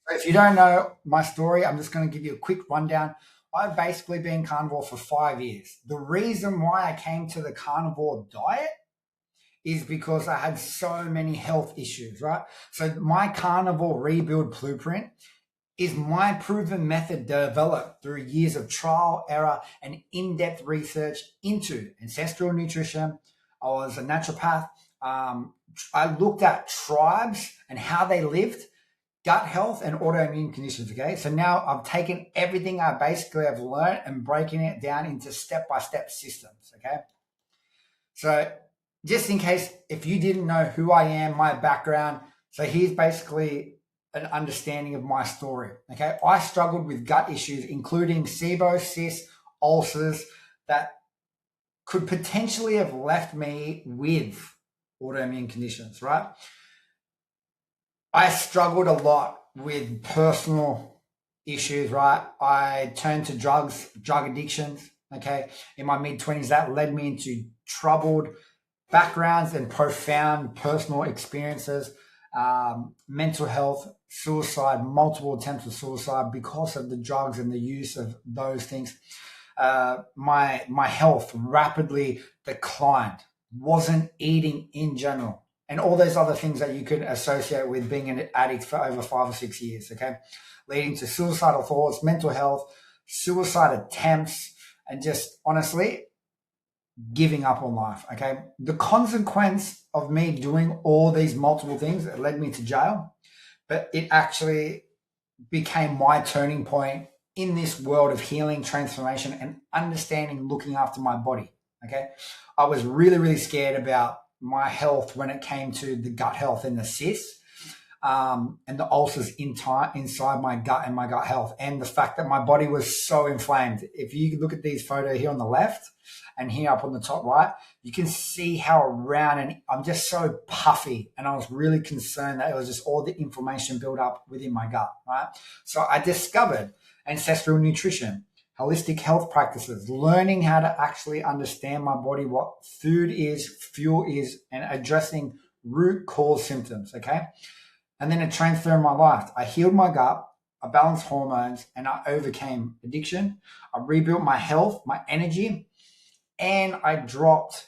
So if you don't know my story, I'm just going to give you a quick rundown. I've basically been carnivore for 5 years. The reason why I came to the carnivore diet is because I had so many health issues, right? So my carnivore rebuild blueprint is my proven method developed through years of trial, error, and in-depth research into ancestral nutrition. I was a naturopath. I looked at tribes and how they lived, gut health, and autoimmune conditions. Okay, so now I've taken everything I basically have learned and breaking it down into step-by-step systems. Okay, so just in case if you didn't know who I am, my background, so here's basically an understanding of my story. Okay, I struggled with gut issues, including SIBO, cysts, ulcers that could potentially have left me with autoimmune conditions, right? I struggled a lot with personal issues, right? I turned to drugs, drug addictions, okay? In my mid-20s, that led me into troubled backgrounds and profound personal experiences, mental health, suicide, multiple attempts of suicide because of the drugs and the use of those things. My health rapidly declined. Wasn't eating in general, and all those other things that you could associate with being an addict for over 5 or 6 years. Okay, leading to suicidal thoughts, mental health, suicide attempts, and just honestly giving up on life. Okay, the consequence of me doing all these multiple things that led me to jail, but it actually became my turning point in this world of healing, transformation, and understanding, looking after my body. Okay. I was really, really scared about my health when it came to the gut health and the cysts, and the ulcers inside my gut and my gut health, and the fact that my body was so inflamed. If you look at these photos here on the left and here up on the top right, you can see how round and I'm just so puffy. And I was really concerned that it was just all the inflammation built up within my gut, right? So I discovered ancestral nutrition, holistic health practices, learning how to actually understand my body, what food is, fuel is, and addressing root cause symptoms, okay? And then it transformed my life. I healed my gut, I balanced hormones, and I overcame addiction. I rebuilt my health, my energy, and I dropped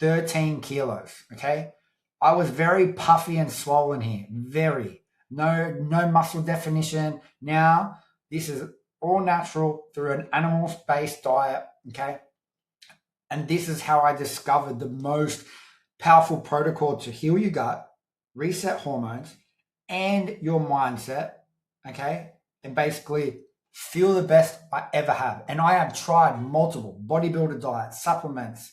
13 kilos. Okay. I was very puffy and swollen here. Very. No muscle definition. Now, this is all natural through an animal-based diet. Okay. And this is how I discovered the most powerful protocol to heal your gut, reset hormones, and your mindset. Okay. And basically feel the best I ever have. And I have tried multiple bodybuilder diets, supplements,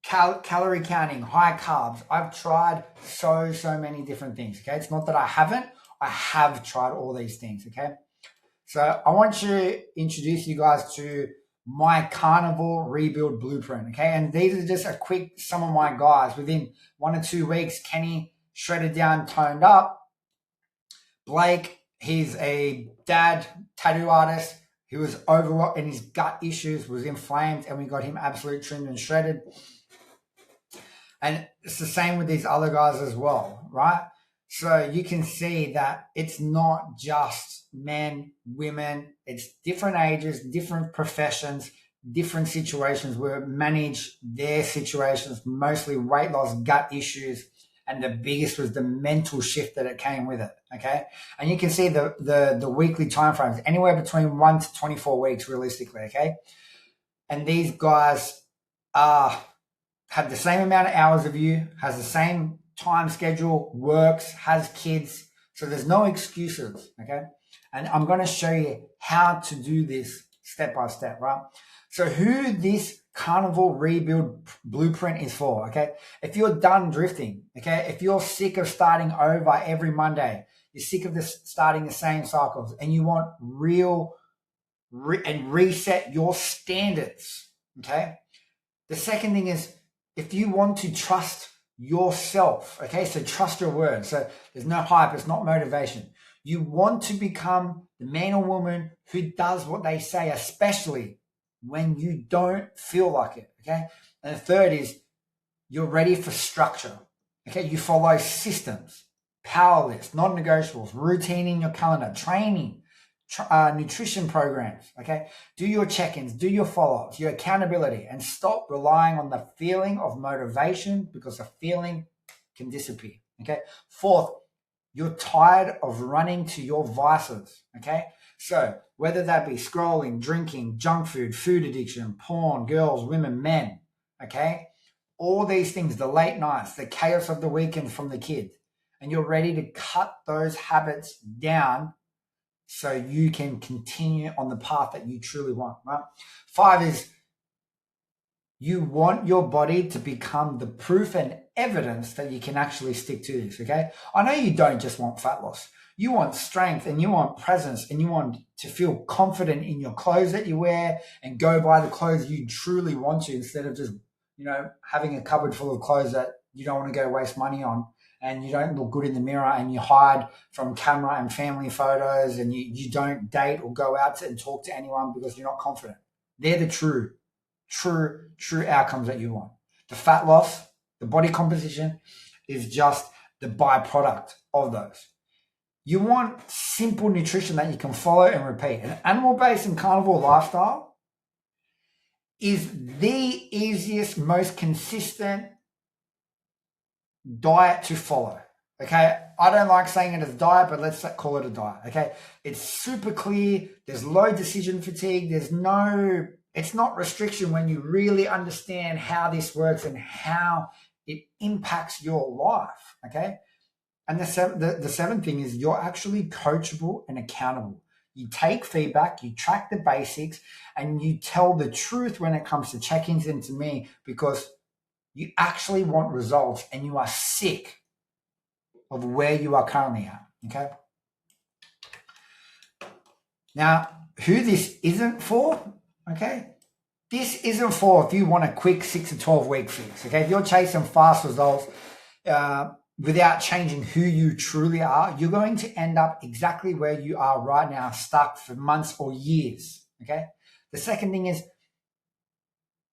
calorie counting, high carbs. I've tried so many different things. Okay. It's not that I haven't, I have tried all these things. Okay. So I want to introduce you guys to my carnivore rebuild blueprint. Okay. And these are just a quick, some of my guys within 1 or 2 weeks. Kenny shredded down, toned up. Blake, he's a dad tattoo artist. He was overwrought and his gut issues was inflamed, and we got him absolutely trimmed and shredded. And it's the same with these other guys as well, right? So you can see that it's not just men, women, it's different ages, different professions, different situations where manage their situations, mostly weight loss, gut issues, and the biggest was the mental shift that it came with it. Okay. And you can see the weekly timeframes, anywhere between 1 to 24 weeks realistically. Okay. And these guys have the same amount of hours of you, has the same time schedule, works, has kids. So there's no excuses. Okay. And I'm going to show you how to do this step by step, right? So who this carnivore rebuild blueprint is for, okay? If you're done drifting, okay? If you're sick of starting over every Monday, you're sick of starting the same cycles, and you want and reset your standards, okay? The second thing is if you want to trust yourself, okay? So trust your word. So there's no hype, it's not motivation. You want to become the man or woman who does what they say, especially when you don't feel like it, okay? And the third is you're ready for structure, okay? You follow systems, power list, non-negotiables, routine in your calendar, training, nutrition programs, okay? Do your check-ins, do your follow-ups, your accountability, and stop relying on the feeling of motivation because the feeling can disappear, okay? Fourth, you're tired of running to your vices, okay? So whether that be scrolling, drinking, junk food, food addiction, porn, girls, women, men, okay? All these things, the late nights, the chaos of the weekends from the kids, and you're ready to cut those habits down so you can continue on the path that you truly want, right? 5 is you want your body to become the proof and evidence that you can actually stick to this, okay? I know you don't just want fat loss. You want strength and you want presence and you want to feel confident in your clothes that you wear and go buy the clothes you truly want to instead of just, having a cupboard full of clothes that you don't want to go waste money on and you don't look good in the mirror and you hide from camera and family photos and you don't date or go out and talk to anyone because you're not confident. They're the true outcomes that you want. The fat loss, the body composition is just the byproduct of those. You want simple nutrition that you can follow and repeat. An animal-based and carnivore lifestyle is the easiest, most consistent diet to follow. Okay, I don't like saying it as diet, but let's call it a diet. Okay, it's super clear. There's low decision fatigue. It's not restriction when you really understand how this works and how it impacts your life. Okay, and the seventh thing is you're actually coachable and accountable. You take feedback, you track the basics, and you tell the truth when it comes to check-ins into me because you actually want results and you are sick of where you are currently at, okay? Now, who this isn't for, okay? This isn't for if you want a quick 6 to 12 week fix, okay? If you're chasing fast results without changing who you truly are, you're going to end up exactly where you are right now, stuck for months or years, okay? The second thing is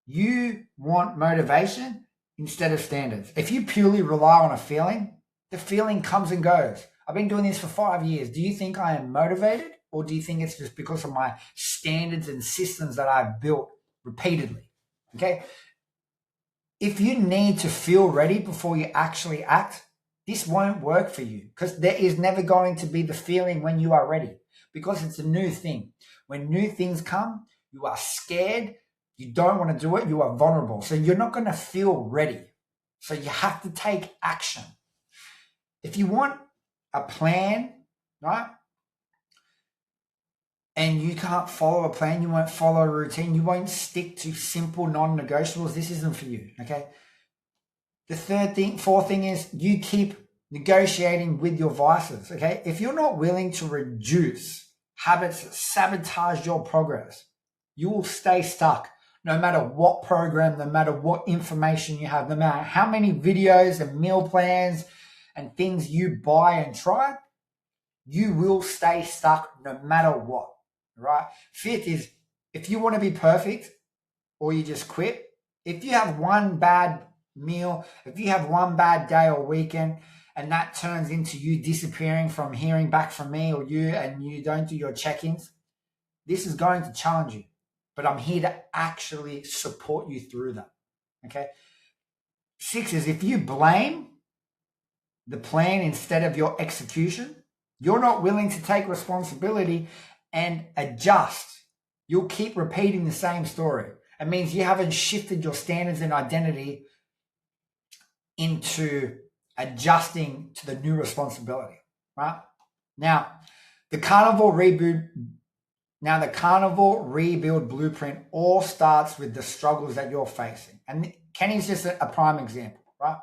you want motivation instead of standards. If you purely rely on a feeling, the feeling comes and goes. I've been doing this for 5 years. Do you think I am motivated or do you think it's just because of my standards and systems that I've built repeatedly? Okay. If you need to feel ready before you actually act, this won't work for you because there is never going to be the feeling when you are ready because it's a new thing. When new things come, you are scared. You don't want to do it. You are vulnerable. So you're not going to feel ready. So you have to take action. If you want a plan, right, and you can't follow a plan, you won't follow a routine, you won't stick to simple non-negotiables, this isn't for you, okay? The fourth thing is you keep negotiating with your vices, okay? If you're not willing to reduce habits that sabotage your progress, you will stay stuck no matter what program, no matter what information you have, no matter how many videos and meal plans and things you buy and try, you will stay stuck no matter what, right? Fifth is if you want to be perfect or you just quit, if you have one bad meal, if you have one bad day or weekend and that turns into you disappearing from hearing back from me or you and you don't do your check-ins, this is going to challenge you. But I'm here to actually support you through that, okay? 6 is if you blame the plan instead of your execution, you're not willing to take responsibility and adjust. You'll keep repeating the same story. It means you haven't shifted your standards and identity into adjusting to the new responsibility, right? Now, the carnivore rebuild blueprint all starts with the struggles that you're facing. And Kenny's just a prime example, right?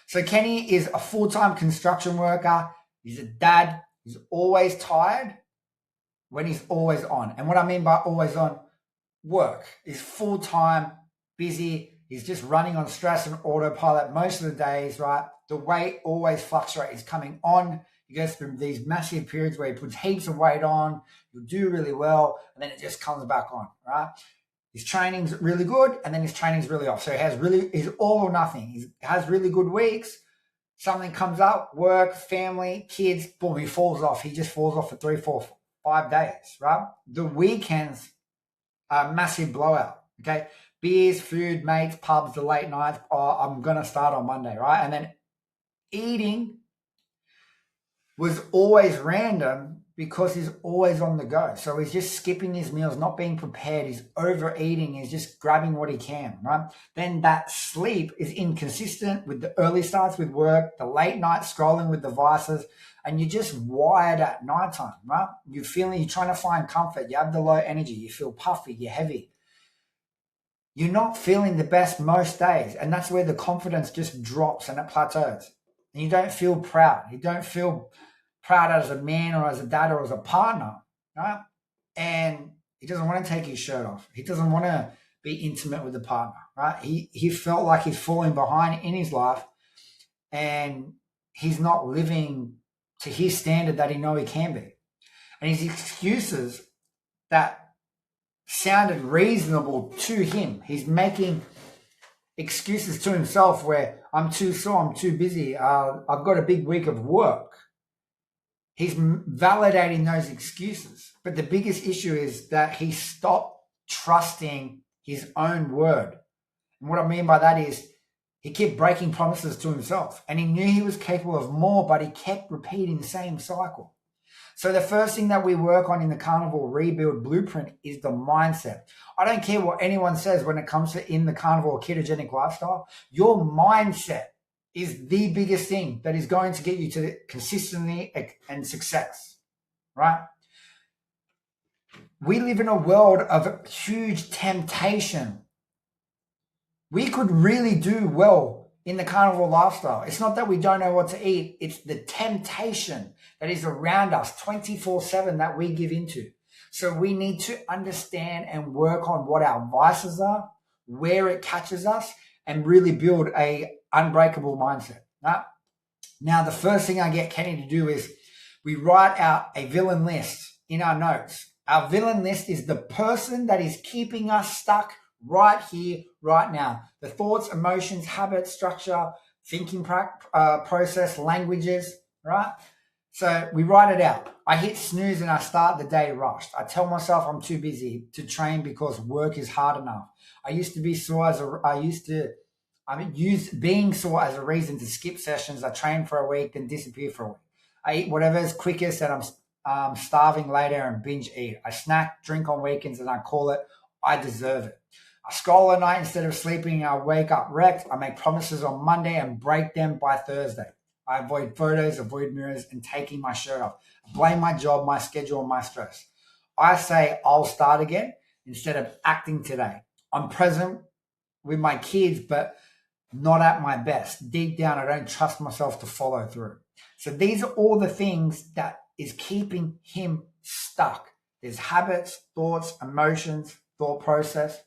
So Kenny is a full-time construction worker. He's a dad. He's always tired when he's always on. And what I mean by always on, work. He's full-time, busy. He's just running on stress and autopilot most of the days, right? The weight always fluctuates. He's coming on. He goes through these massive periods where he puts heaps of weight on. He'll do really well, and then it just comes back on, right? His training's really good, and then his training's really off. So he's all or nothing. He has really good weeks, Something comes up, work, family, kids, boom, he falls off. He just falls off for 3, 4, 5 days, right? The weekends are a massive blowout, okay? Beers, food, mates, pubs, the late nights. Oh, I'm going to start on Monday, right? And then eating was always random because he's always on the go. So he's just skipping his meals, not being prepared. He's overeating. He's just grabbing what he can, right? Then that sleep is inconsistent with the early starts with work, the late night scrolling with devices, and you're just wired at nighttime, right? You're trying to find comfort. You have the low energy. You feel puffy. You're heavy. You're not feeling the best most days. And that's where the confidence just drops and it plateaus. And you don't feel proud. You don't feel proud as a man or as a dad or as a partner, right? And he doesn't want to take his shirt off. He doesn't want to be intimate with the partner, right? He felt like he's falling behind in his life and he's not living to his standard that he know he can be. And his excuses that sounded reasonable to him, he's making excuses to himself where I'm too sore, I'm too busy, I've got a big week of work. He's validating those excuses. But the biggest issue is that he stopped trusting his own word. And what I mean by that is he kept breaking promises to himself. And he knew he was capable of more, but he kept repeating the same cycle. So the first thing that we work on in the Carnivore Rebuild Blueprint is the mindset. I don't care what anyone says when it comes to in the carnivore ketogenic lifestyle. Your mindset is the biggest thing that is going to get you to the consistency and success, right? We live in a world of huge temptation. We could really do well in the carnivore lifestyle. It's not that we don't know what to eat. It's the temptation that is around us 24/7 that we give into. So we need to understand and work on what our vices are, where it catches us, and really build a unbreakable mindset. Right? Now, the first thing I get Kenny to do is we write out a villain list in our notes. Our villain list is the person that is keeping us stuck right here, right now. The thoughts, emotions, habits, structure, thinking process, languages, right? So we write it out. I hit snooze and I start the day rushed. I tell myself I'm too busy to train because work is hard enough. I used to be sore use being sore as a reason to skip sessions. I train for a week, then disappear for a week. I eat whatever is quickest and I'm starving later and binge eat. I snack, drink on weekends and I call it, I deserve it. I scroll at night instead of sleeping. I wake up wrecked. I make promises on Monday and break them by Thursday. I avoid photos, avoid mirrors, and taking my shirt off. I blame my job, my schedule, and my stress. I say I'll start again instead of acting today. I'm present with my kids, but not at my best. Deep down, I don't trust myself to follow through. So these are all the things that is keeping him stuck. There's habits, thoughts, emotions, thought process.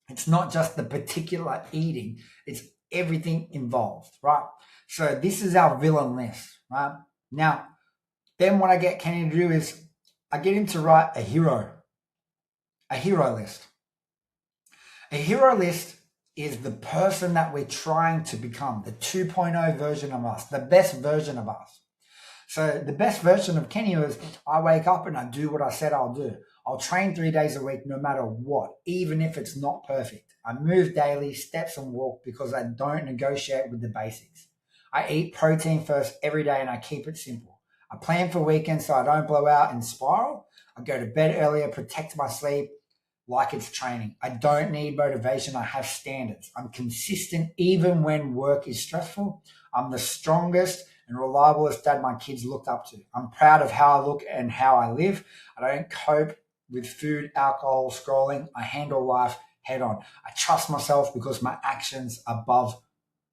It's not just the particular eating, it's everything involved, right? So this is our villain list, right? Now, then what I get Kenny to do is I get him to write a hero list. A hero list is the person that we're trying to become, the 2.0 version of us, the best version of us. So the best version of Kenny is I wake up and I do what I said I'll do. I'll train 3 days a week no matter what, even if it's not perfect. I move daily, steps and walk because I don't negotiate with the basics. I eat protein first every day and I keep it simple. I plan for weekends so I don't blow out and spiral. I go to bed earlier, protect my sleep like it's training. I don't need motivation. I have standards. I'm consistent even when work is stressful. I'm the strongest and reliablest dad my kids looked up to. I'm proud of how I look and how I live. I don't cope with food, alcohol, scrolling. I handle life head on. I trust myself because my actions above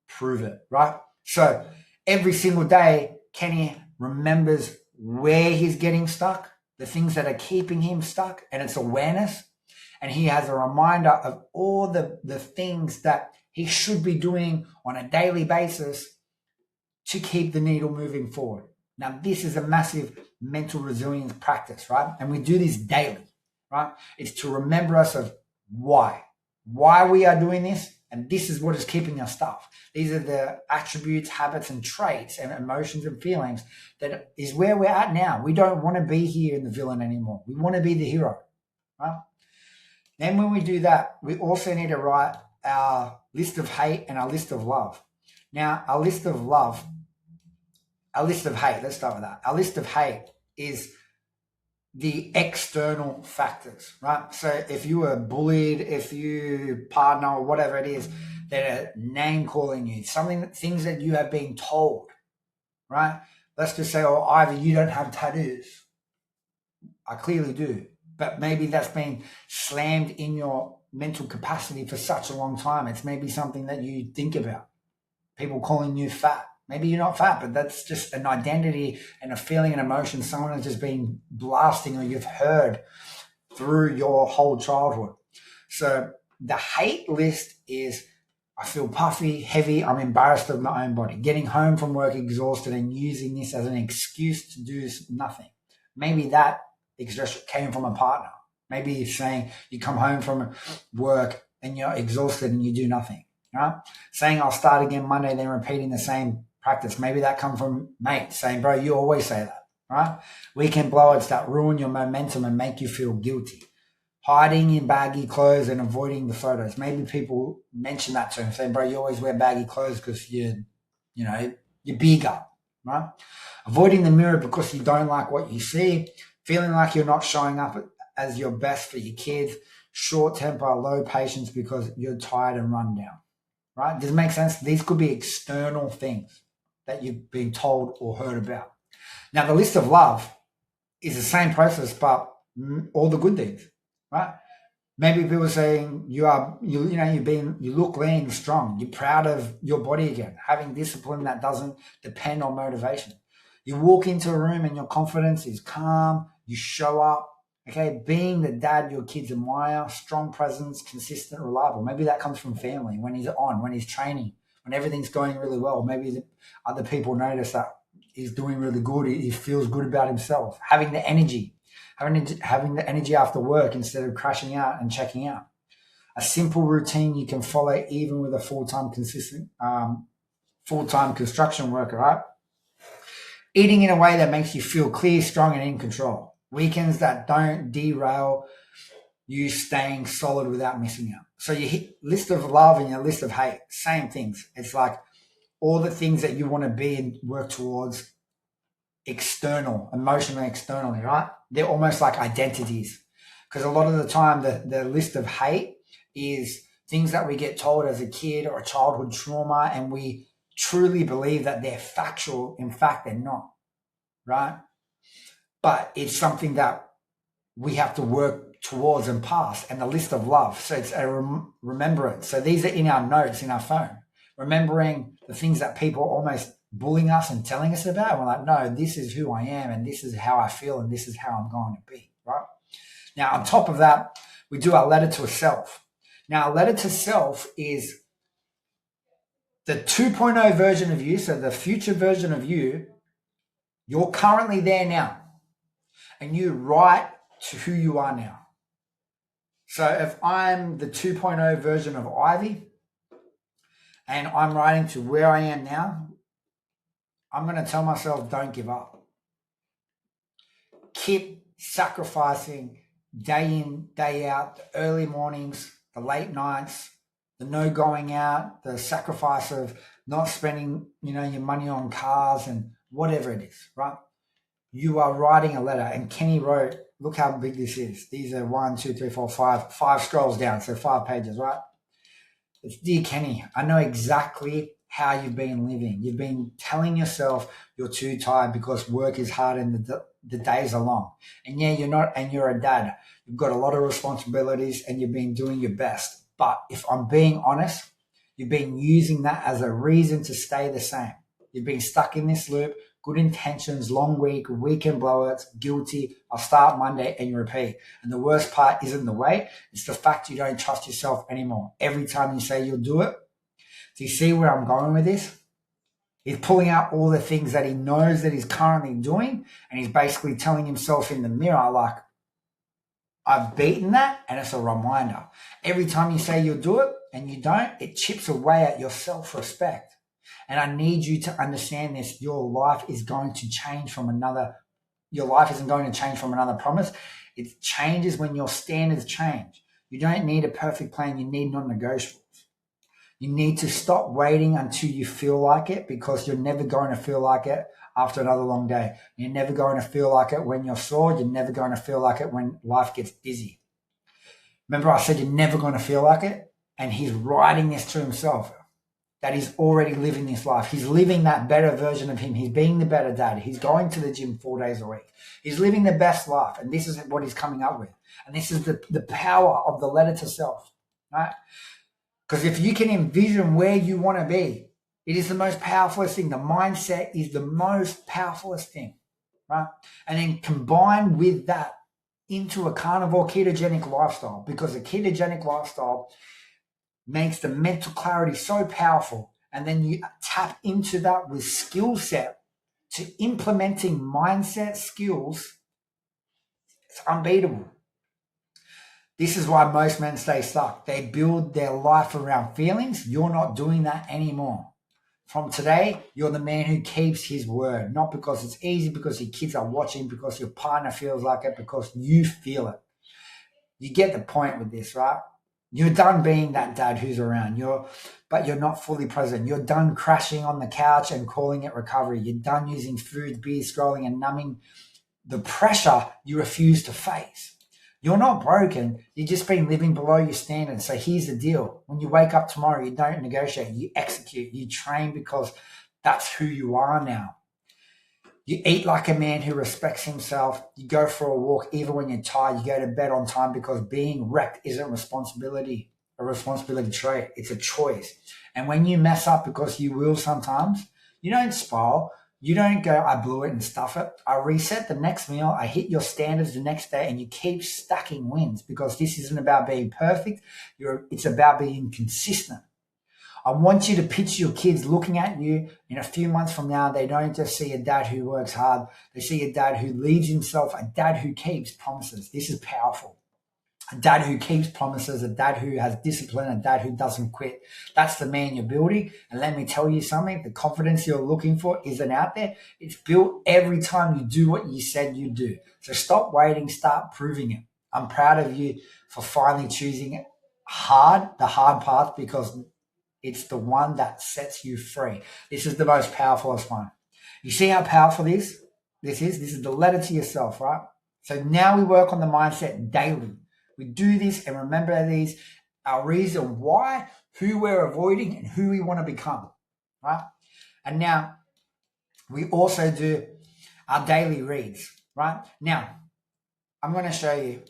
prove it, right? So every single day, Kenny remembers where he's getting stuck, the things that are keeping him stuck, and it's awareness. And he has a reminder of all the things that he should be doing on a daily basis to keep the needle moving forward. Now, this is a massive mental resilience practice, right? And we do this daily, right? It's to remember us of why we are doing this And this is what is keeping us stuck. These are the attributes, habits, and traits and emotions and feelings that is where we're at now. We don't want to be here in the villain anymore. We want to be the hero, right? Then when we do that, we also need to write our list of hate and our list of love. Now, our list of hate, let's start with that. Our list of hate is the external factors, right? So if you were bullied, if you partner or whatever it is, that are name calling you, things that you have been told, right? Let's just say, oh, Ivy, you don't have tattoos. I clearly do. But maybe that's been slammed in your mental capacity for such a long time. It's maybe something that you think about. People calling you fat. Maybe you're not fat, but that's just an identity and a feeling and emotion someone has just been blasting or you've heard through your whole childhood. So the hate list is, I feel puffy, heavy, I'm embarrassed of my own body. Getting home from work exhausted and using this as an excuse to do nothing. Maybe that exhaustion came from a partner. Maybe you're saying you come home from work and you're exhausted and you do nothing. Right? Saying I'll start again Monday, then repeating the same practice. Maybe that comes from mates saying, bro, you always say that, right? Weekend blowouts that ruin your momentum and make you feel guilty. Hiding in baggy clothes and avoiding the photos. Maybe people mention that to him, saying, bro, you always wear baggy clothes because you're bigger, right? Avoiding the mirror because you don't like what you see. Feeling like you're not showing up as your best for your kids. Short temper, low patience because you're tired and run down, right? Does it make sense? These could be external things that you've been told or heard about. Now, the list of love is the same process, but all the good things, right? Maybe people saying you look lean, strong, you're proud of your body again, having discipline that doesn't depend on motivation. You walk into a room and your confidence is calm, you show up, okay, being the dad your kids admire, strong presence, consistent, reliable. Maybe that comes from family, when he's on, when he's training, when everything's going really well. Maybe other people notice that he's doing really good, he feels good about himself. Having the energy after work instead of crashing out and checking out. A simple routine you can follow even with a full-time construction worker, right? Eating in a way that makes you feel clear, strong, and in control. Weekends that don't derail you staying solid without missing out. So you hit list of love and your list of hate, same things. It's like all the things that you want to be and work towards emotionally, externally, right? They're almost like identities. Because a lot of the time, the list of hate is things that we get told as a kid or a childhood trauma, and we truly believe that they're factual. In fact, they're not, right? But it's something that we have to work towards and past. And the list of love, so it's a remembrance. So these are in our notes in our phone, remembering the things that people almost bullying us and telling us about. And we're like, no, this is who I am, and this is how I feel, and this is how I'm going to be, right? Now, on top of that, we do our letter to a self. Now, a letter to self is the 2.0 version of you, so the future version of you. You're currently there now, and you write to who you are now. So if I'm the 2.0 version of Ivy and I'm writing to where I am now, I'm going to tell myself, don't give up. Keep sacrificing day in, day out, the early mornings, the late nights, the no going out, the sacrifice of not spending, your money on cars and whatever it is, right? You are writing a letter. And Kenny wrote, look how big this is. These are 1, 2, 3, 4, 5 scrolls down. So 5 pages, right? It's Dear Kenny, I know exactly how you've been living. You've been telling yourself you're too tired because work is hard and the days are long. And yeah, you're not, and you're a dad. You've got a lot of responsibilities and you've been doing your best. But if I'm being honest, you've been using that as a reason to stay the same. You've been stuck in this loop. Good intentions, long week, weekend blowouts, guilty, I'll start Monday, and you repeat. And the worst part isn't the weight, it's the fact you don't trust yourself anymore. Every time you say you'll do it. Do you see where I'm going with this? He's pulling out all the things that he knows that he's currently doing, and he's basically telling himself in the mirror, like, I've beaten that, and it's a reminder. Every time you say you'll do it, and you don't, it chips away at your self-respect. And I need you to understand this. Your life is going to change from another. Your life isn't going to change from another promise. It changes when your standards change. You don't need a perfect plan. You need non-negotiables. You need to stop waiting until you feel like it, because you're never going to feel like it after another long day. You're never going to feel like it when you're sore. You're never going to feel like it when life gets busy. Remember I said you're never going to feel like it? And he's writing this to himself, that he's already living this life. He's living that better version of him. He's being the better dad. He's going to the gym 4 days a week. He's living the best life. And this is what he's coming up with. And this is the power of the letter to self, right? Because if you can envision where you want to be, it is the most powerfulest thing. The mindset is the most powerfulest thing, right? And then combine with that into a carnivore ketogenic lifestyle, because a ketogenic lifestyle makes the mental clarity so powerful. And then you tap into that with skill set to implementing mindset skills. It's unbeatable. This is why most men stay stuck. They build their life around feelings. You're not doing that anymore. From today, you're the man who keeps his word, not because it's easy, because your kids are watching, because your partner feels like it, because you feel it. You get the point with this, right? You're done being that dad who's around, but you're not fully present. You're done crashing on the couch and calling it recovery. You're done using food, beer, scrolling, and numbing the pressure you refuse to face. You're not broken. You've just been living below your standards. So here's the deal. When you wake up tomorrow, you don't negotiate. You execute. You train, because that's who you are now. You eat like a man who respects himself. You go for a walk even when you're tired. You go to bed on time, because being wrecked isn't a responsibility trait. It's a choice. And when you mess up, because you will sometimes, you don't spiral. You don't go, I blew it and stuff it. I reset the next meal. I hit your standards the next day, and you keep stacking wins, because this isn't about being perfect. It's about being consistent. I want you to picture your kids looking at you in a few months from now. They don't just see a dad who works hard. They see a dad who leads himself, a dad who keeps promises. This is powerful. A dad who keeps promises, a dad who has discipline, a dad who doesn't quit. That's the man you're building. And let me tell you something, the confidence you're looking for isn't out there. It's built every time you do what you said you'd do. So stop waiting, start proving it. I'm proud of you for finally choosing the hard path, because it's the one that sets you free. This is the most powerful one. You see how powerful this is? This is the letter to yourself, right? So now we work on the mindset daily. We do this and remember these, our reason why, who we're avoiding, and who we want to become, right? And now we also do our daily reads, right? Now, I'm going to show you.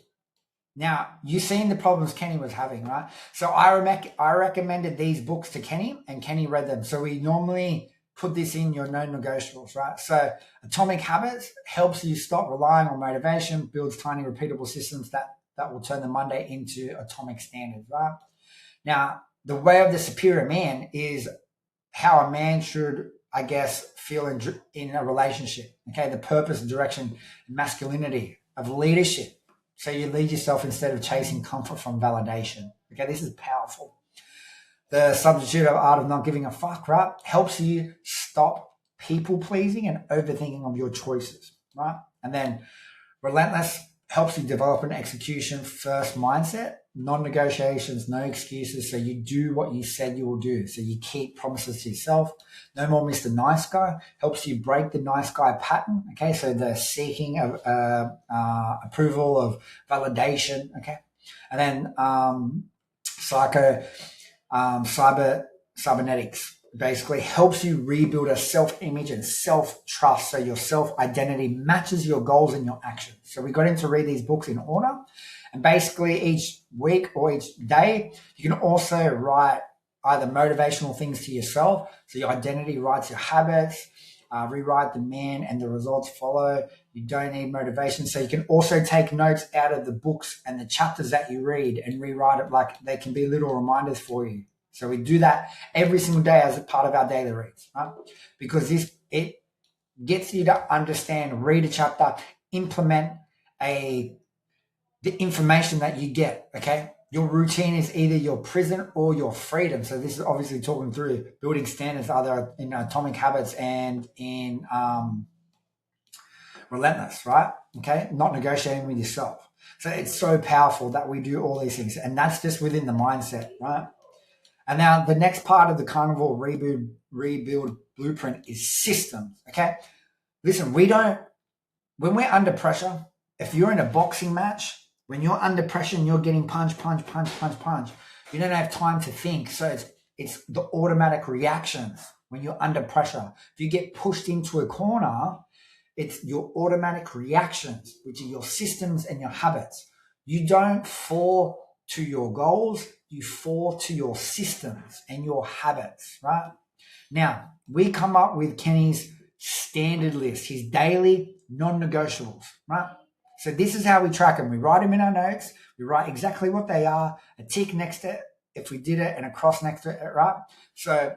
Now, you've seen the problems Kenny was having, right? So I recommended these books to Kenny, and Kenny read them. So we normally put this in your non-negotiables, right? So Atomic Habits helps you stop relying on motivation, builds tiny repeatable systems that will turn the Monday into atomic standards, right? Now, the way of the superior man is how a man should, I guess, feel in a relationship, okay? The purpose, direction, and masculinity of leadership. So you lead yourself instead of chasing comfort from validation. Okay, this is powerful. The substitute of art of not giving a fuck, right, helps you stop people pleasing and overthinking of your choices, right? And then relentless helps you develop an execution first mindset, non-negotiations, no excuses. So you do what you said you will do. So you keep promises to yourself. No more Mr. Nice Guy helps you break the nice guy pattern. Okay, so the seeking of approval, of validation. Okay, and then cybernetics basically helps you rebuild a self-image and self-trust, so your self-identity matches your goals and your actions. So we got him to read these books in order, and basically each week or each day you can also write either motivational things to yourself, so your identity writes your habits, rewrite the man and the results follow. You don't need motivation. So you can also take notes out of the books and the chapters that you read and rewrite it, like they can be little reminders for you. So we do that every single day as a part of our daily reads, right? Because it gets you to understand, read a chapter, implement the information that you get, okay? Your routine is either your prison or your freedom. So this is obviously talking through building standards, either in Atomic Habits and in Relentless, right? Okay, not negotiating with yourself. So it's so powerful that we do all these things, and that's just within the mindset, right? And now the next part of the carnivore rebuild blueprint is systems. Okay, listen, when we're under pressure, if you're in a boxing match, when you're under pressure and you're getting punch, you don't have time to think. So it's the automatic reactions when you're under pressure. If you get pushed into a corner, it's your automatic reactions, which are your systems and your habits. You don't fall to your goals, you fall to your systems and your habits, right? Now, we come up with Kenny's standard list, his daily non-negotiables, right? So this is how we track them. We write them in our notes. We write exactly what they are, a tick next to it if we did it, and a cross next to it, right? So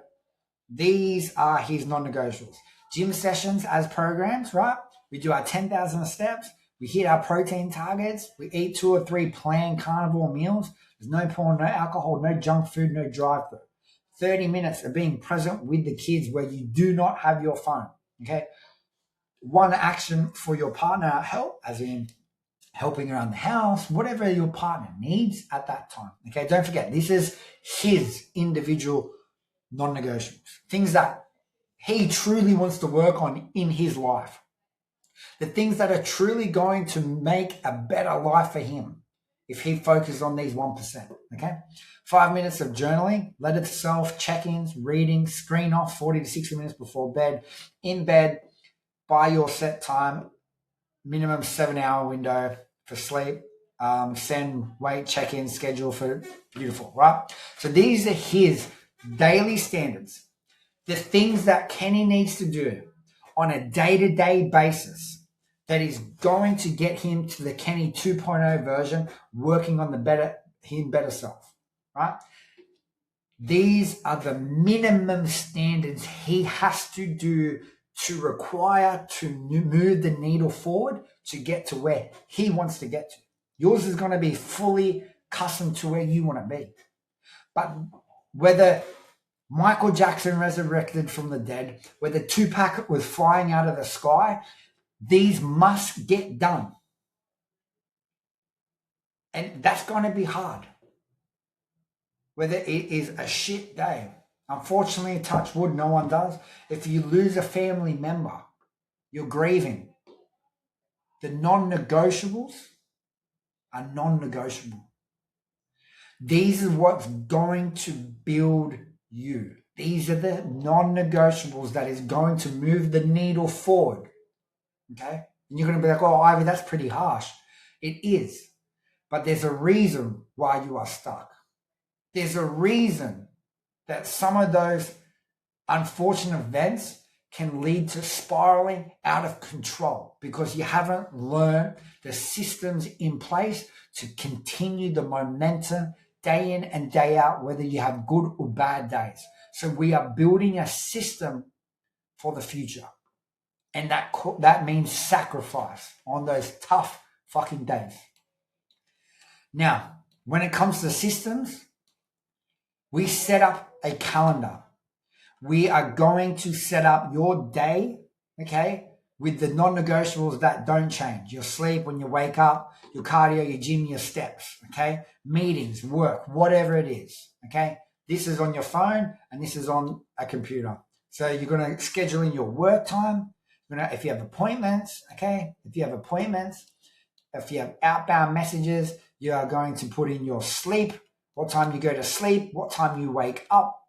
these are his non-negotiables. Gym sessions as programs, right? We do our 10,000 steps. We hit our protein targets. We eat 2 or 3 planned carnivore meals. There's no porn, no alcohol, no junk food, no drive-through. 30 minutes of being present with the kids where you do not have your phone, okay? One action for your partner help, as in helping around the house, whatever your partner needs at that time, okay? Don't forget, this is his individual non-negotiables, things that he truly wants to work on in his life, the things that are truly going to make a better life for him if he focuses on these 1%, okay? 5 minutes of journaling, letter to self, check-ins, reading, screen off 40 to 60 minutes before bed, in bed, by your set time, minimum 7-hour window for sleep, send, wait, check-in, schedule for beautiful, right? So these are his daily standards, the things that Kenny needs to do on a day-to-day basis that is going to get him to the Kenny 2.0 version, working on the better self, right? These are the minimum standards he has to do to require to move the needle forward to get to where he wants to get to. Yours is going to be fully custom to where you want to be. But whether Michael Jackson resurrected from the dead, whether Tupac was flying out of the sky, these must get done. And that's going to be hard. Whether it is a shit day. Unfortunately, touch wood, no one does. If you lose a family member, you're grieving. The non-negotiables are non-negotiable. These are what's going to build you. These are the non-negotiables that is going to move the needle forward. Okay? And you're going to be like, oh, Ivy, that's pretty harsh. It is. But there's a reason why you are stuck. There's a reason that some of those unfortunate events can lead to spiraling out of control because you haven't learned the systems in place to continue the momentum day in and day out, whether you have good or bad days. So we are building a system for the future. And that means sacrifice on those tough fucking days. Now, when it comes to systems, we set up a calendar. We are going to set up your day, okay, with the non-negotiables that don't change. Your sleep, when you wake up, your cardio, your gym, your steps, okay? Meetings, work, whatever it is, okay? This is on your phone and this is on a computer. So you're going to schedule in your work time. If you have appointments, okay? If you have outbound messages, you are going to put in your sleep, what time you go to sleep, what time you wake up,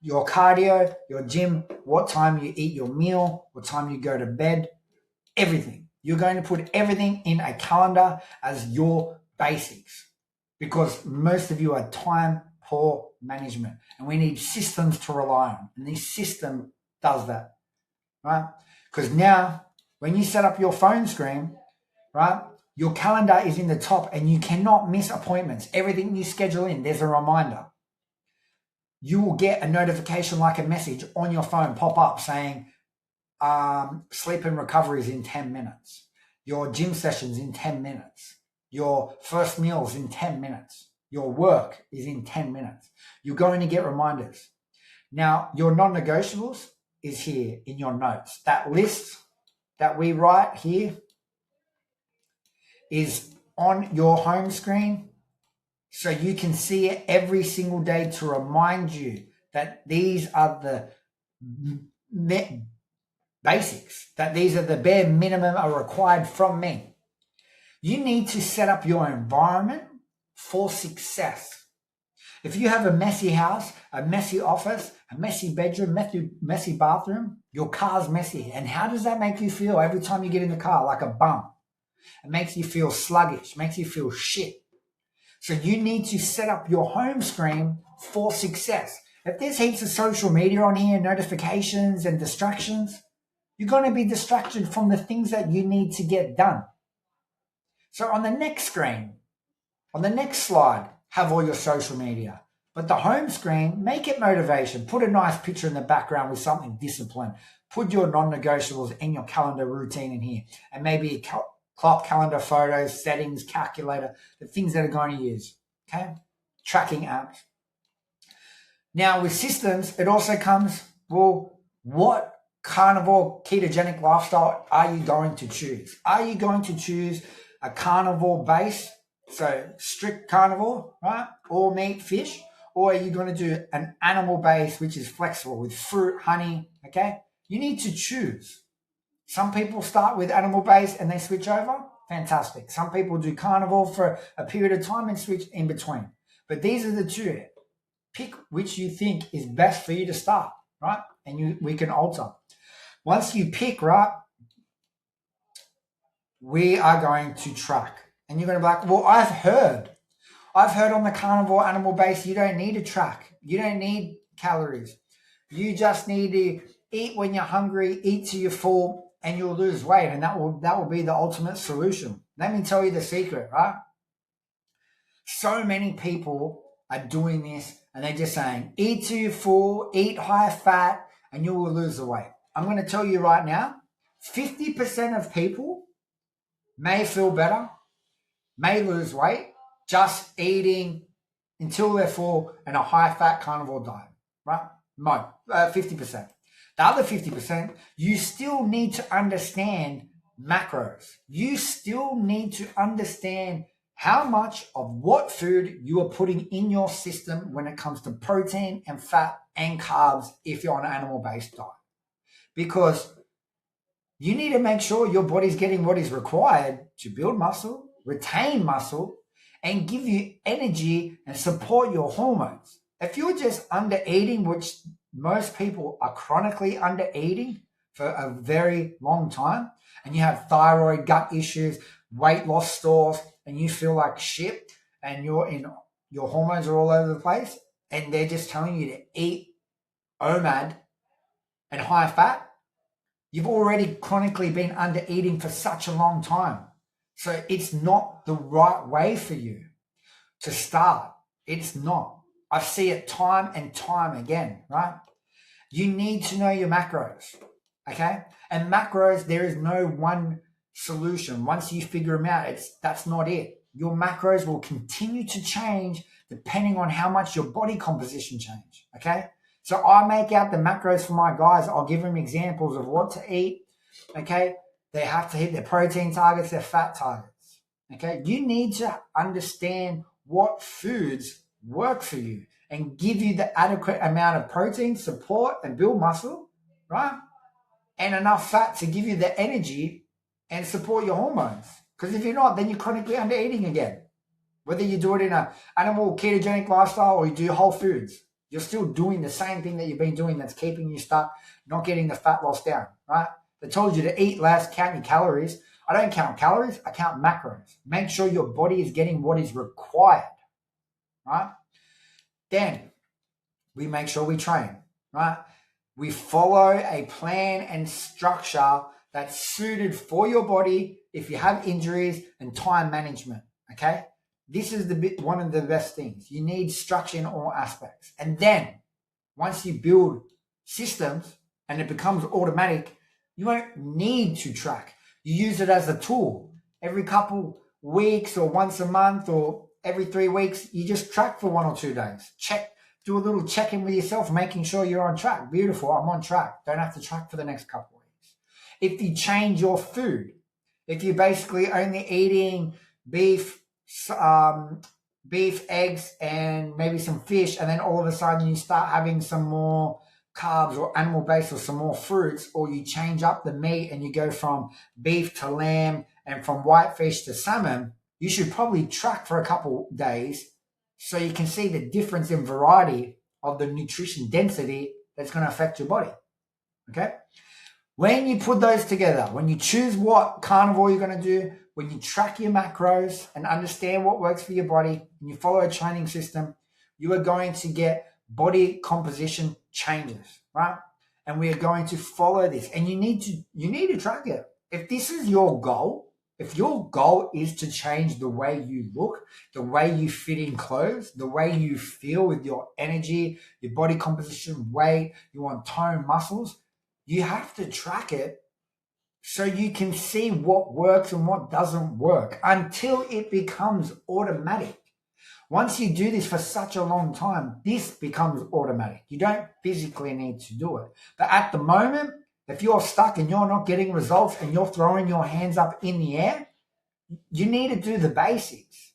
your cardio, your gym, what time you eat your meal, what time you go to bed, everything. You're going to put everything in a calendar as your basics because most of you are time poor management and we need systems to rely on. And this system does that, right? Because now when you set up your phone screen, right, your calendar is in the top and you cannot miss appointments. Everything you schedule in, there's a reminder. You will get a notification like a message on your phone pop up saying sleep and recovery is in 10 minutes. Your gym sessions in 10 minutes. Your first meals in 10 minutes. Your work is in 10 minutes. You're going to get reminders. Now, your non-negotiables is here in your notes. That list that we write here is on your home screen, so you can see it every single day to remind you that these are the basics, that these are the bare minimum are required from me. You need to set up your environment for success. If you have a messy house, a messy office, a messy bedroom, messy bathroom, your car's messy. And how does that make you feel every time you get in the car? Like a bum. It makes you feel sluggish, makes you feel shit. So you need to set up your home screen for success. If there's heaps of social media on here, notifications and distractions, you're going to be distracted from the things that you need to get done. So on the next screen, on the next slide, have all your social media. But the home screen, make it motivation. Put a nice picture in the background with something disciplined. Put your non-negotiables in your calendar routine in here. And maybe a clock, calendar, photos, settings, calculator, the things that are going to use. Okay? Tracking apps. Now with systems, it also comes, well, what carnivore ketogenic lifestyle are you going to choose? Are you going to choose a carnivore base, so strict carnivore, right? All meat, fish, or are you going to do an animal base which is flexible with fruit, honey, okay? You need to choose. Some people start with animal base and they switch over. Fantastic. Some people do carnivore for a period of time and switch in between. But these are the two. Pick which you think is best for you to start, right? And we can alter. Once you pick, right, we are going to track. And you're going to be like, well, I've heard on the carnivore animal base, you don't need to track. You don't need calories. You just need to eat when you're hungry, eat till you're full, and you'll lose weight. And that will be the ultimate solution. Let me tell you the secret, right? So many people are doing this and they're just saying, eat till you're full, eat high fat, and you will lose the weight. I'm going to tell you right now, 50% of people may feel better, may lose weight, just eating until they're full in a high-fat carnivore diet, right? 50%. The other 50%, you still need to understand macros. You still need to understand how much of what food you are putting in your system when it comes to protein and fat and carbs if you're on an animal-based diet. Because you need to make sure your body's getting what is required to build muscle, retain muscle, and give you energy and support your hormones. If you're just under eating, which most people are chronically under eating for a very long time, and you have thyroid, gut issues, weight loss stores, and you feel like shit, and your hormones are all over the place, and they're just telling you to eat OMAD and high fat, you've already chronically been under eating for such a long time. So it's not the right way for you to start. It's not. I see it time and time again, right? You need to know your macros, okay? And macros, there is no one solution. Once you figure them out, that's not it. Your macros will continue to change depending on how much your body composition change, okay? So I make out the macros for my guys. I'll give them examples of what to eat, okay? They have to hit their protein targets, their fat targets, okay? You need to understand what foods work for you and give you the adequate amount of protein, support, and build muscle, right? And enough fat to give you the energy and support your hormones. Because if you're not, then you're chronically under eating again. Whether you do it in an animal ketogenic lifestyle or you do whole foods, you're still doing the same thing that you've been doing that's keeping you stuck, not getting the fat loss down, right? They told you to eat less, count your calories. I don't count calories, I count macros. Make sure your body is getting what is required, right? Then we make sure we train, right? We follow a plan and structure that's suited for your body if you have injuries and time management, okay? This is one of the best things. You need structure in all aspects. And then once you build systems and it becomes automatic, you won't need to track. You use it as a tool every couple weeks or once a month or every 3 weeks, you just track for 1 or 2 days. Do a little check-in with yourself, making sure you're on track. Beautiful, I'm on track. Don't have to track for the next couple of weeks. If you change your food, if you're basically only eating beef, eggs, and maybe some fish, and then all of a sudden you start having some more carbs or animal-based or some more fruits, or you change up the meat and you go from beef to lamb and from white fish to salmon, you should probably track for a couple days so you can see the difference in variety of the nutrition density that's going to affect your body. Okay? When you put those together, when you choose what carnivore you're going to do, when you track your macros and understand what works for your body, and you follow a training system, you are going to get body composition changes, right? And we are going to follow this, and you need to track it. If this is your goal, if your goal is to change the way you look, the way you fit in clothes, the way you feel with your energy, your body composition, weight, you want tone, muscles, you have to track it so you can see what works and what doesn't work until it becomes automatic. Once you do this for such a long time, this becomes automatic. You don't physically need to do it. But at the moment, if you're stuck and you're not getting results and you're throwing your hands up in the air, you need to do the basics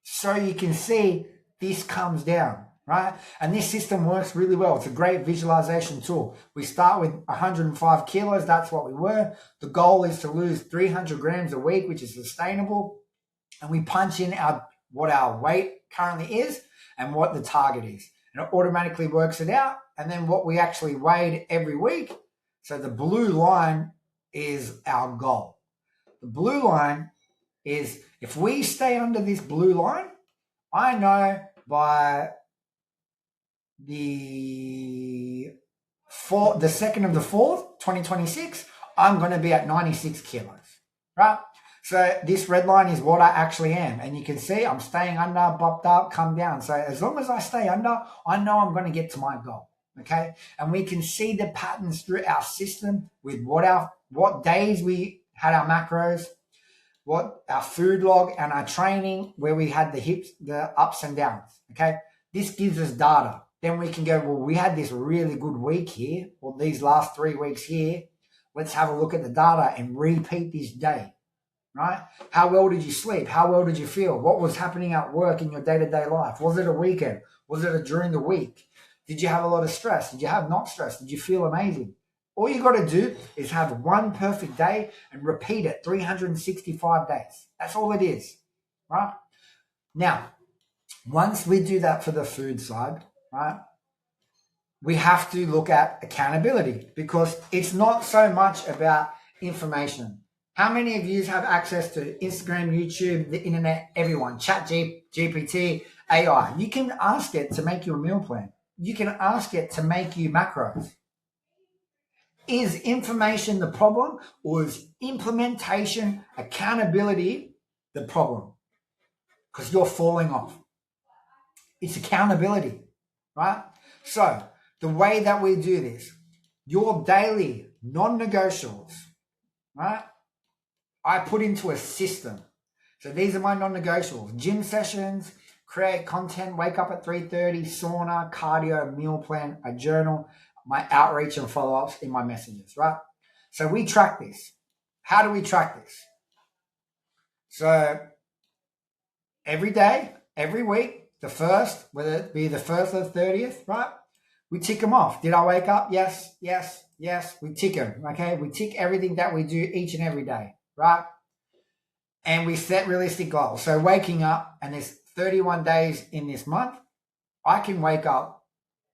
so you can see this comes down, right? And this system works really well. It's a great visualization tool. We start with 105 kilos. That's what we were. The goal is to lose 300 grams a week, which is sustainable. And we punch in what our weight currently is and what the target is. And it automatically works it out. And then what we actually weighed every week. So the blue line is our goal. The blue line is, if we stay under this blue line, I know by the 2nd of the 4th, 2026, I'm going to be at 96 kilos, right? So this red line is what I actually am. And you can see I'm staying under, bopped up, come down. So as long as I stay under, I know I'm going to get to my goal, okay? And we can see the patterns through our system with what days we had our macros, what our food log and our training, where we had the ups and downs, okay? This gives us data. Then we can go, well, we had this really good week here, or these last 3 weeks here. Let's have a look at the data and repeat this day, right? How well did you sleep? How well did you feel? What was happening at work in your day-to-day life? Was it a weekend? Was it during the week? Did you have a lot of stress? Did you have not stress? Did you feel amazing? All you got to do is have one perfect day and repeat it 365 days. That's all it is, right? Now, once we do that for the food side, right, we have to look at accountability, because it's not so much about information. How many of you have access to Instagram, YouTube, the internet, everyone, GPT, AI? You can ask it to make you a meal plan. You can ask it to make you macros. Is information the problem, or is implementation, accountability the problem? Because you're falling off. It's accountability, right? So the way that we do this, your daily non-negotiables, right, I put into a system. So these are my non-negotiables: gym sessions, create content, wake up at 3:30, sauna, cardio, meal plan, a journal, my outreach and follow-ups in my messages, right? So we track this. How do we track this? So every day, every week, the first, whether it be the 1st or the 30th, right? We tick them off. Did I wake up? Yes, yes, yes. We tick them, okay? We tick everything that we do each and every day, right? And we set realistic goals. So waking up, and there's 31 days in this month, I can wake up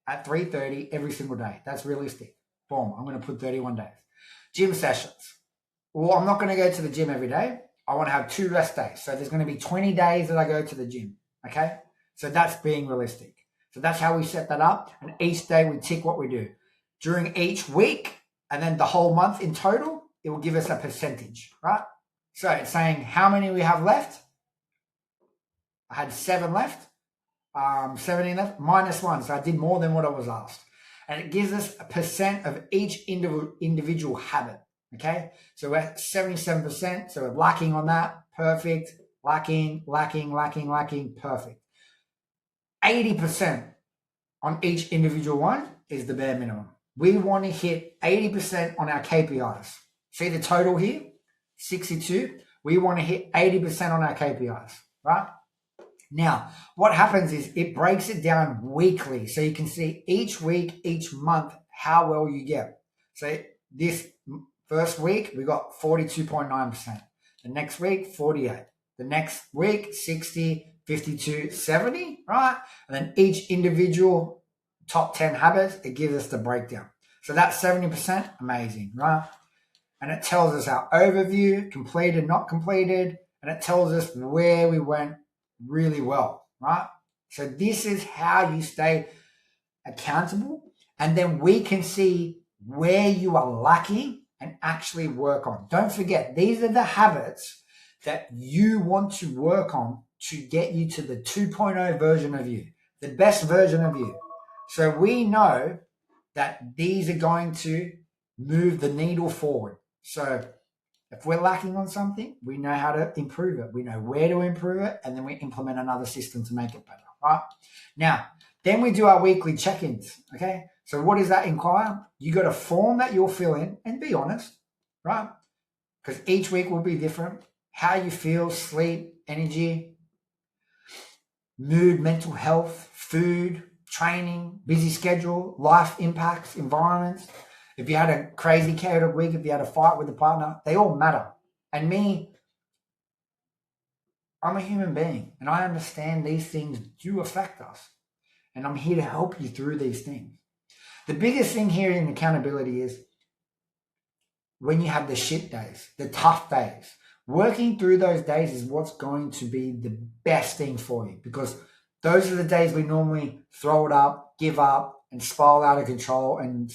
at 3:30 every single day. That's realistic. Boom, I'm going to put 31 days. Gym sessions. Well, I'm not going to go to the gym every day. I want to have 2 rest days. So there's going to be 20 days that I go to the gym, okay? So that's being realistic. So that's how we set that up. And each day we tick what we do. During each week, and then the whole month in total, it will give us a percentage, right? So it's saying how many we have left. I had 7 left. 17 left, -1. So I did more than what I was asked. And it gives us a percent of each individual habit. Okay. So we're at 77%. So we're lacking on that. Perfect. lacking, perfect. 80% on each individual one is the bare minimum. We want to hit 80% on our KPIs. See the total here? 62. We want to hit 80% on our KPIs, right? Now, what happens is it breaks it down weekly. So you can see each week, each month, how well you get. So this first week, we got 42.9%. The next week, 48. The next week, 60, 52, 70, right? And then each individual top 10 habits, it gives us the breakdown. So that's 70%, amazing, right? And it tells us our overview, completed, not completed, and it tells us where we went really well, right? So this is how you stay accountable, and then we can see where you are lacking and actually work on. Don't forget, these are the habits that you want to work on to get you to the 2.0 version of you, the best version of you. So we know that these are going to move the needle forward. So if we're lacking on something, we know how to improve it. We know where to improve it, and then we implement another system to make it better, right? Now, then we do our weekly check-ins, okay? So what does that inquire? You got a form that you'll fill in and be honest, right? Because each week will be different. How you feel, sleep, energy, mood, mental health, food, training, busy schedule, life impacts, environments. If you had a crazy chaotic week, if you had a fight with a partner, they all matter. And me, I'm a human being, and I understand these things do affect us. And I'm here to help you through these things. The biggest thing here in accountability is when you have the shit days, the tough days. Working through those days is what's going to be the best thing for you, because those are the days we normally throw it up, give up, and spiral out of control and,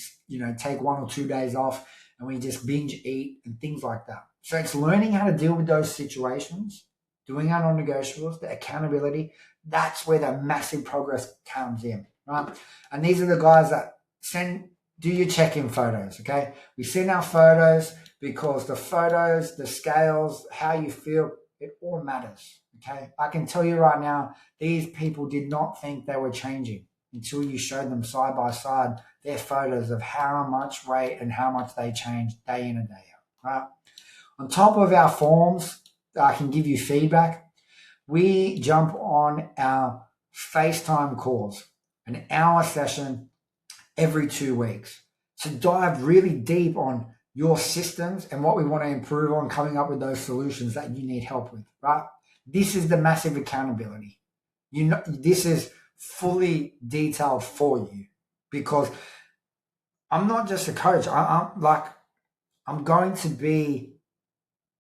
take 1 or 2 days off, and we just binge eat and things like that. So it's learning how to deal with those situations, doing our non-negotiables, the accountability. That's where the massive progress comes in, right? And these are the guys that do your check-in photos, okay? We send our photos because the photos, the scales, how you feel, it all matters, okay? I can tell you right now, these people did not think they were changing until you showed them side by side their photos of how much weight and how much they changed day in and day out, right? On top of our forms, I can give you feedback. We jump on our FaceTime calls, an hour session every 2 weeks, to dive really deep on your systems and what we want to improve on, coming up with those solutions that you need help with, right? This is the massive accountability. This is fully detailed for you, because I'm not just a coach. I'm going to be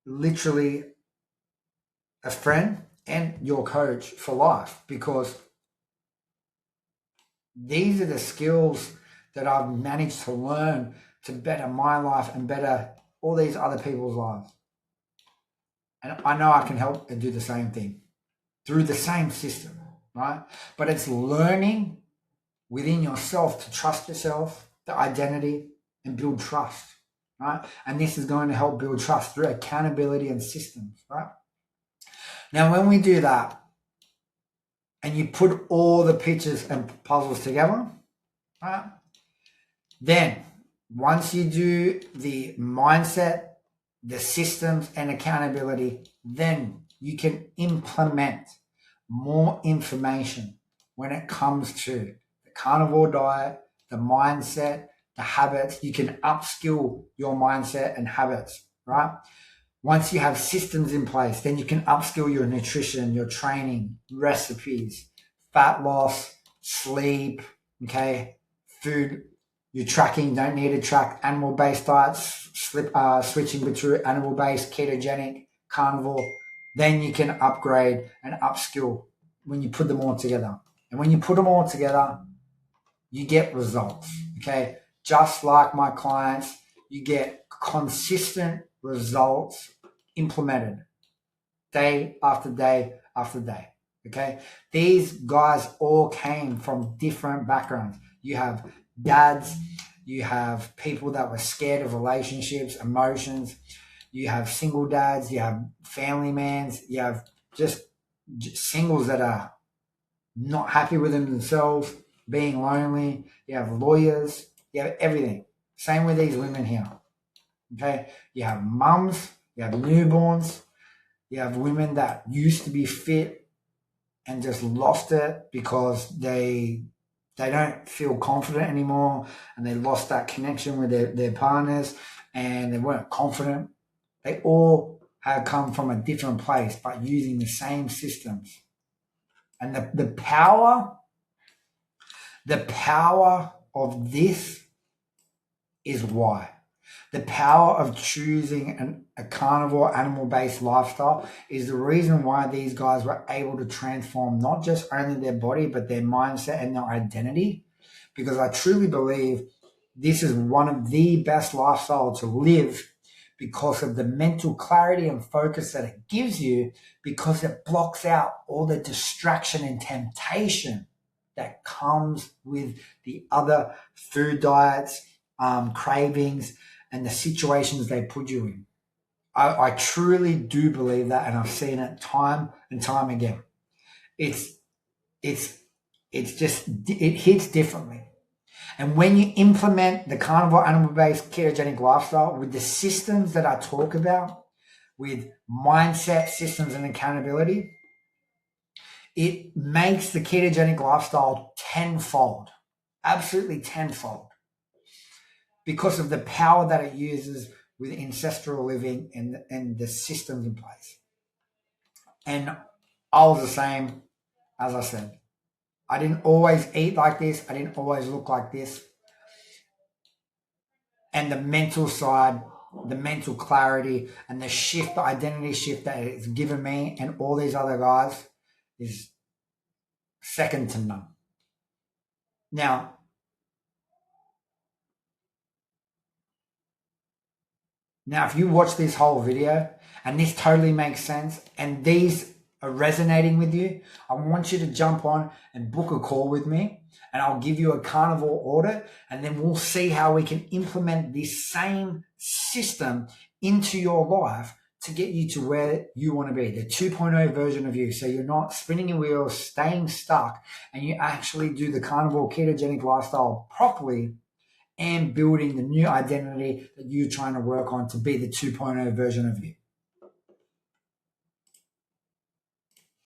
literally a friend and your coach for life, because these are the skills that I've managed to learn to better my life and better all these other people's lives. And I know I can help and do the same thing through the same system, right? But it's learning within yourself to trust yourself, the identity, and build trust, right? And this is going to help build trust through accountability and systems, right? Now, when we do that, and you put all the pictures and puzzles together, right? Then, once you do the mindset, the systems, and accountability, then you can implement more information when it comes to the carnivore diet, the mindset, the habits. You can upskill your mindset and habits, right? Once you have systems in place, then you can upskill your nutrition, your training, recipes, fat loss, sleep, okay, food. Your tracking, don't need to track animal-based diets, switching between animal-based, ketogenic, carnivore. Then you can upgrade and upskill when you put them all together. And when you put them all together, you get results, okay? Just like my clients, you get consistent results implemented day after day after day, okay? These guys all came from different backgrounds. You have dads, you have people that were scared of relationships, emotions, you have single dads, you have family mans, you have just singles that are not happy with themselves, being lonely. You have lawyers. You have everything. Same with these women here. Okay? You have mums. You have newborns. You have women that used to be fit and just lost it because they don't feel confident anymore, and they lost that connection with their partners, and they weren't confident. They all have come from a different place, but using the same systems. And the power of this is why. The power of choosing a carnivore animal-based lifestyle is the reason why these guys were able to transform not just only their body, but their mindset and their identity. Because I truly believe this is one of the best lifestyles to live because of the mental clarity and focus that it gives you, because it blocks out all the distraction and temptation that comes with the other food diets, cravings, and the situations they put you in. I truly do believe that, and I've seen it time and time again. It hits differently. And when you implement the carnivore animal-based ketogenic lifestyle with the systems that I talk about, with mindset, systems, and accountability, it makes the ketogenic lifestyle tenfold, absolutely tenfold, because of the power that it uses with ancestral living and the systems in place. And I was the same, as I said. I didn't always eat like this. I didn't always look like this. And the mental side, the mental clarity, and the shift, the identity shift that it's given me and all these other guys is second to none. Now, if you watch this whole video and this totally makes sense and these are resonating with you, I want you to jump on and book a call with me, and I'll give you a carnivore audit, and then we'll see how we can implement this same system into your life to get you to where you want to be, the 2.0 version of you. So you're not spinning your wheels, staying stuck, and you actually do the carnivore ketogenic lifestyle properly and building the new identity that you're trying to work on to be the 2.0 version of you.